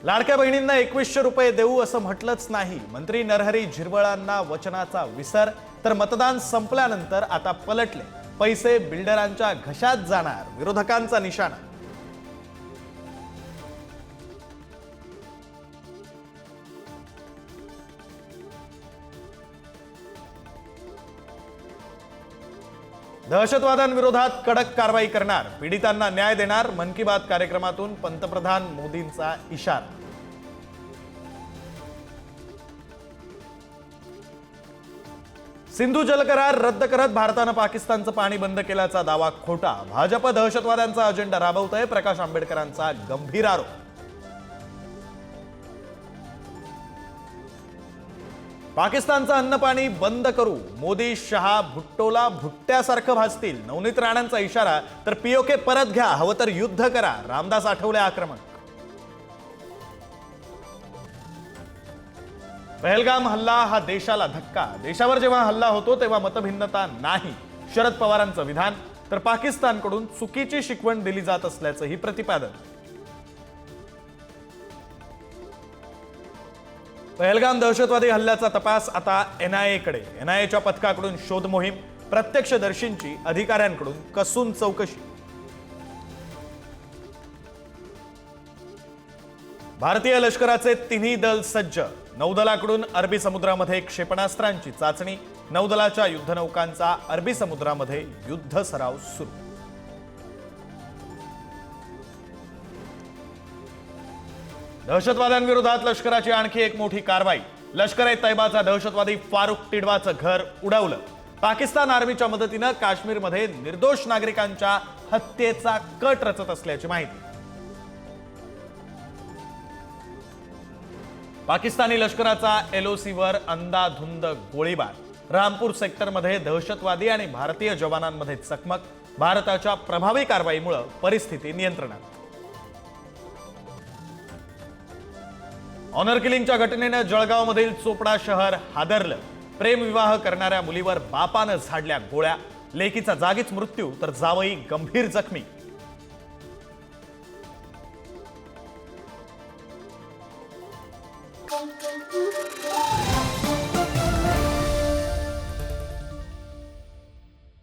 लाडक्या बहिणींना 2100 रुपये देऊ असं म्हटलंच नाही। मंत्री नरहरी झिरवळांना वचनाचा विसर, तर मतदान संपल्यानंतर आता पलटले। पैसे बिल्डरांच्या घशात जाणार, विरोधकांचा निशाणा। दहशतवादांविरोधात कडक कारवाई करणार, पीडितांना न्याय देणार। मन की बात कार्यक्रमातून पंतप्रधान मोदींचा इशारा। सिंधू जलकरार रद्द करत भारतानं पाकिस्तानचं पाणी बंद केल्याचा दावा खोटा। भाजप दहशतवाद्यांचा अजेंडा राबवतोय, प्रकाश आंबेडकरांचा गंभीर आरोप। पाकिस्तानचं अन्नपाणी बंद करू, मोदी शहा भुट्टोला भुट्ट्यासारखं भासतील। नवनीत राणांचा इशारा, तर पीओके परत घ्या, हवं तर युद्ध करा। रामदास आठवले आक्रमक। पहलगाम हल्ला हा देशाला धक्का। देशावर जेव्हा हल्ला होतो तेव्हा मतभिन्नता नाही, शरद पवारांचं विधान। तर पाकिस्तानकडून चुकीची शिकवण दिली जात असल्याचंही प्रतिपादन। पहलगाम दहशतवादी हल्ल्याचा तपास आता एनआयएकडे। एनआयएच्या पथकाकडून शोध मोहीम, प्रत्यक्षदर्शींची अधिकाऱ्यांकडून कसून चौकशी। भारतीय लष्कराचे तिन्ही दल सज्ज। नौदलाकडून अरबी समुद्रामध्ये क्षेपणास्त्रांची चाचणी। नौदलाच्या युद्धनौकांचा अरबी समुद्रामध्ये युद्ध सराव सुरू। दहशतवाद्यांविरोधात लष्कराची आणखी एक मोठी कारवाई। लष्कर-ए-तैयबाचा दहशतवादी फारुख टिडवाचं घर उडवलं। पाकिस्तान आर्मीच्या मदतीनं काश्मीरमध्ये निर्दोष नागरिकांच्या हत्येचा कट रचत असल्याची माहिती। पाकिस्तानी लष्कराचा एलओसीवर अंधाधुंद गोळीबार। रामपूर सेक्टरमध्ये दहशतवादी आणि भारतीय जवानांमध्ये चकमक। भारताच्या प्रभावी कारवाईमुळे परिस्थिती नियंत्रणात। ऑनर किलिंगच्या घटनेनं जळगावमधील चोपडा शहर हादरलं। प्रेमविवाह करणाऱ्या मुलीवर बापानं झाडल्या गोळ्या। लेकीचा जागीच मृत्यू, तर जावई गंभीर जखमी। Thank you.